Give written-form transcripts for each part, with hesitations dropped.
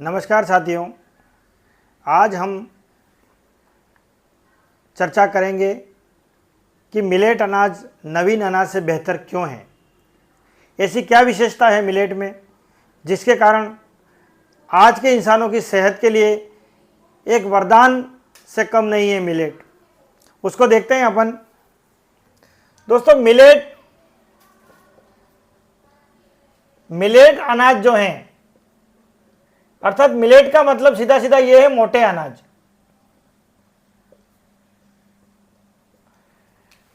नमस्कार साथियों, आज हम चर्चा करेंगे कि मिलेट अनाज नवीन अनाज से बेहतर क्यों है। ऐसी क्या विशेषता है मिलेट में जिसके कारण आज के इंसानों की सेहत के लिए एक वरदान से कम नहीं है मिलेट। उसको देखते हैं अपन। दोस्तों, मिलेट अनाज जो हैं, अर्थात मिलेट का मतलब सीधा सीधा ये है मोटे अनाज।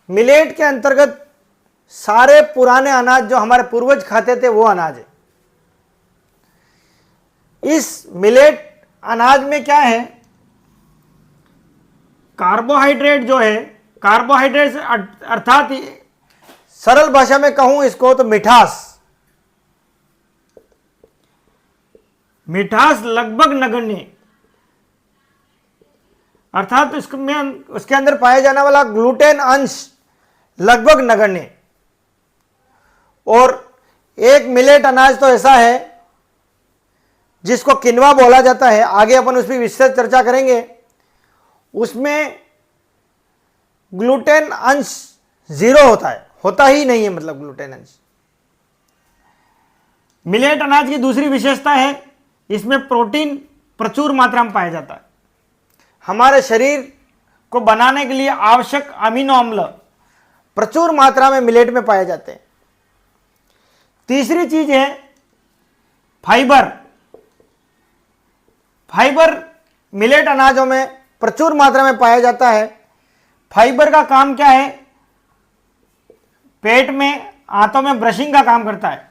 मिलेट के अंतर्गत सारे पुराने अनाज जो हमारे पूर्वज खाते थे वो अनाज है। इस मिलेट अनाज में क्या है, कार्बोहाइड्रेट जो है, कार्बोहाइड्रेट अर्थात सरल भाषा में कहूं इसको तो मिठास लगभग नगण्य, अर्थात उसके अंदर पाया जाने वाला ग्लूटेन अंश लगभग नगण्य। और एक मिलेट अनाज तो ऐसा है जिसको किनवा बोला जाता है, आगे अपन उस पर विस्तृत चर्चा करेंगे। उसमें ग्लूटेन अंश 0 होता है, होता ही नहीं है, मतलब ग्लूटेन अंश। मिलेट अनाज की दूसरी विशेषता है, इसमें प्रोटीन प्रचुर मात्रा में पाया जाता है। हमारे शरीर को बनाने के लिए आवश्यक अमीनो अम्ल प्रचुर मात्रा में मिलेट में पाए जाते हैं। तीसरी चीज है फाइबर। फाइबर मिलेट अनाजों में प्रचुर मात्रा में पाया जाता है। फाइबर का काम क्या है, पेट में, आंतों में ब्रशिंग का काम करता है,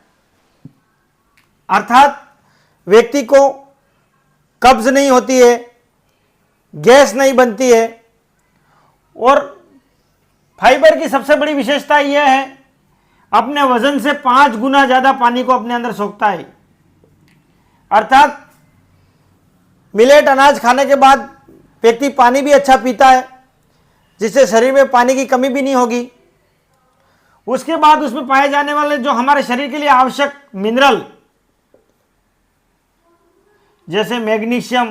अर्थात व्यक्ति को कब्ज नहीं होती है, गैस नहीं बनती है। और फाइबर की सबसे बड़ी विशेषता यह है, अपने वजन से 5 गुना ज्यादा पानी को अपने अंदर सोखता है। अर्थात मिलेट अनाज खाने के बाद व्यक्ति पानी भी अच्छा पीता है, जिससे शरीर में पानी की कमी भी नहीं होगी। उसके बाद उसमें पाए जाने वाले जो हमारे शरीर के लिए आवश्यक मिनरल, जैसे magnesium,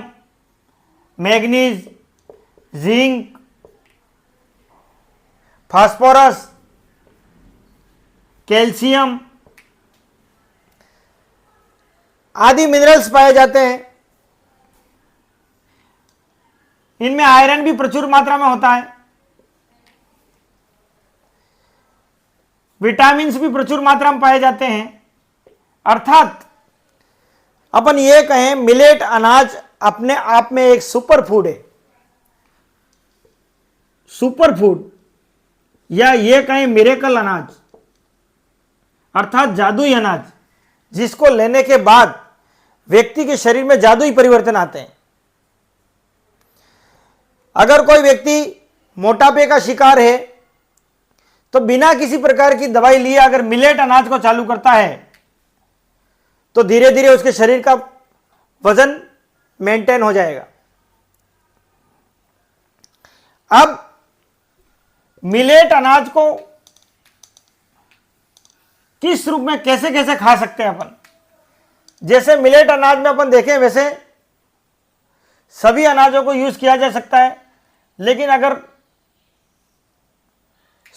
manganese, zinc, phosphorus, calcium आदि मिनरल्स पाए जाते हैं। इनमें आयरन भी प्रचुर मात्रा में होता है, विटामिन्स भी प्रचुर मात्रा में पाए जाते हैं। अर्थात अपन ये कहें, मिलेट अनाज अपने आप में एक सुपर फूड है। सुपर फूड, या ये कहें मिरेकल अनाज, अर्थात जादुई अनाज, जिसको लेने के बाद व्यक्ति के शरीर में जादुई परिवर्तन आते हैं। अगर कोई व्यक्ति मोटापे का शिकार है तो बिना किसी प्रकार की दवाई लिए अगर मिलेट अनाज को चालू करता है तो धीरे धीरे उसके शरीर का वजन मेंटेन हो जाएगा। अब मिलेट अनाज को किस रूप में कैसे कैसे खा सकते हैं अपन। जैसे मिलेट अनाज में अपन देखें, वैसे सभी अनाजों को यूज किया जा सकता है, लेकिन अगर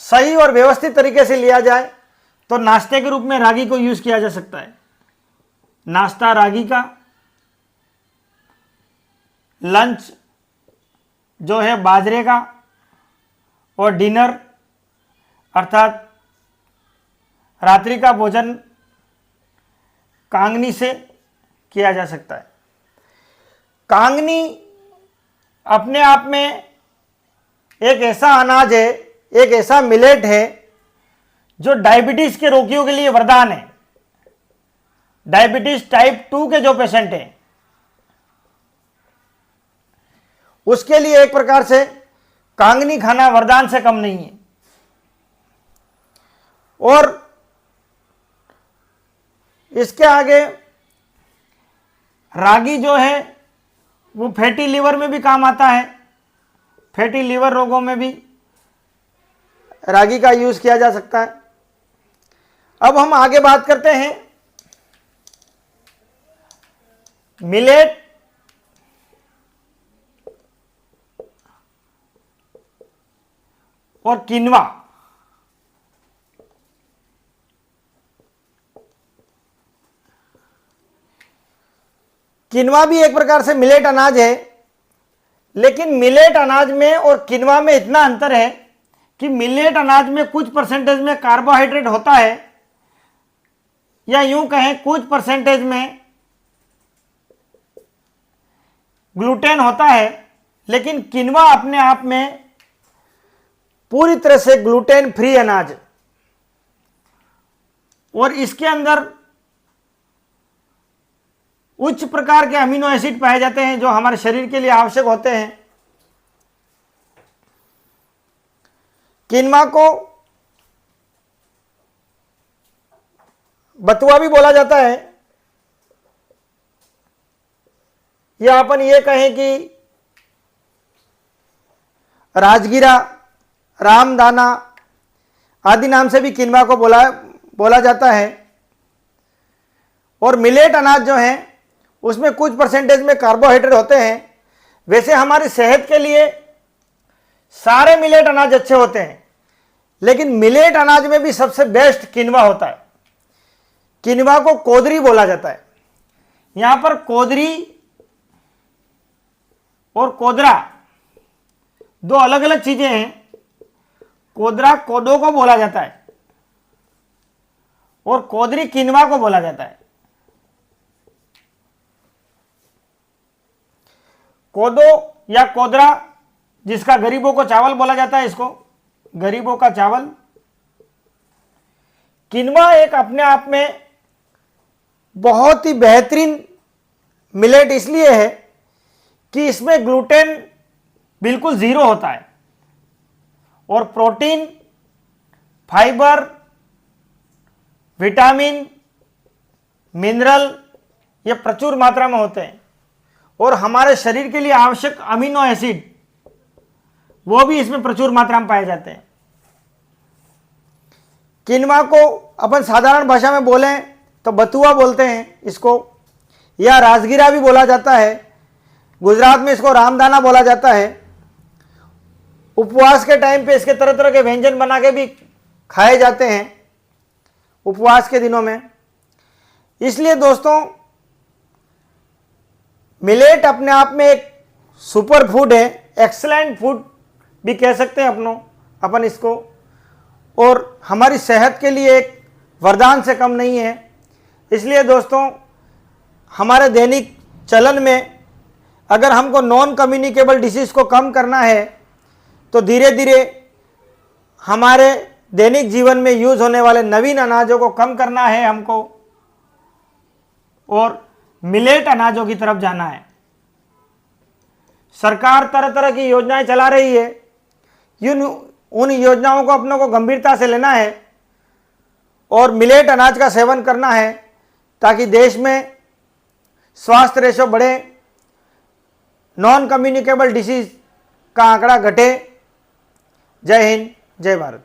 सही और व्यवस्थित तरीके से लिया जाए तो नाश्ते के रूप में रागी को यूज किया जा सकता है। नाश्ता रागी का, लंच जो है बाजरे का, और डिनर अर्थात रात्रि का भोजन कांगनी से किया जा सकता है। कांगनी अपने आप में एक ऐसा अनाज है, एक ऐसा मिलेट है जो डायबिटीज के रोगियों के लिए वरदान है। डायबिटीज टाइप 2 के जो पेशेंट हैं उसके लिए एक प्रकार से कांगनी खाना वरदान से कम नहीं है। और इसके आगे रागी जो है वो फैटी लीवर में भी काम आता है। फैटी लीवर रोगों में भी रागी का यूज किया जा सकता है। अब हम आगे बात करते हैं मिलेट और किनवा, किनवा भी एक प्रकार से मिलेट अनाज है, लेकिन मिलेट अनाज में और किनवा में इतना अंतर है कि मिलेट अनाज में कुछ परसेंटेज में कार्बोहाइड्रेट होता है, या यूं कहें कुछ परसेंटेज में ग्लूटेन होता है, लेकिन किनवा अपने आप में पूरी तरह से ग्लूटेन फ्री अनाज, और इसके अंदर उच्च प्रकार के अमीनो एसिड पाए जाते हैं जो हमारे शरीर के लिए आवश्यक होते हैं। किनवा को बथुआ भी बोला जाता है, या अपन ये कहें कि राजगीरा, रामदाना आदि नाम से भी किनवा को बोला जाता है। और मिलेट अनाज जो है उसमें कुछ परसेंटेज में कार्बोहाइड्रेट होते हैं। वैसे हमारी सेहत के लिए सारे मिलेट अनाज अच्छे होते हैं, लेकिन मिलेट अनाज में भी सबसे बेस्ट किनवा होता है। किनवा को कोदरी बोला जाता है। यहां पर कोदरी और कोदरा दो अलग अलग चीजें हैं। कोदरा कोदो को बोला जाता है और कोदरी किनवा को बोला जाता है। कोदो या कोदरा, जिसका गरीबों को चावल बोला जाता है, इसको गरीबों का चावल। किनवा एक अपने आप में बहुत ही बेहतरीन मिलेट इसलिए है कि इसमें ग्लूटेन बिल्कुल जीरो होता है और प्रोटीन, फाइबर, विटामिन, मिनरल ये प्रचुर मात्रा में होते हैं, और हमारे शरीर के लिए आवश्यक अमीनो एसिड वो भी इसमें प्रचुर मात्रा में पाए जाते हैं। किनवा को अपन साधारण भाषा में बोलें तो बथुआ बोलते हैं इसको, या राजगीरा भी बोला जाता है। गुजरात में इसको रामदाना बोला जाता है। उपवास के टाइम पे इसके तरह तरह के व्यंजन बना के भी खाए जाते हैं उपवास के दिनों में। इसलिए दोस्तों, मिलेट अपने आप में एक सुपर फूड है, एक्सलेंट फूड भी कह सकते हैं अपन इसको, और हमारी सेहत के लिए एक वरदान से कम नहीं है। इसलिए दोस्तों, हमारे दैनिक चलन में अगर हमको नॉन कम्युनिकेबल डिसीज को कम करना है तो धीरे धीरे हमारे दैनिक जीवन में यूज होने वाले नवीन अनाजों को कम करना है हमको, और मिलेट अनाजों की तरफ जाना है। सरकार तरह तरह की योजनाएं चला रही है, उन योजनाओं को अपनों को गंभीरता से लेना है और मिलेट अनाज का सेवन करना है, ताकि देश में स्वास्थ्य रेशो बढ़े, नॉन कम्युनिकेबल डिसीज का आंकड़ा घटे। जय हिंद, जय भारत।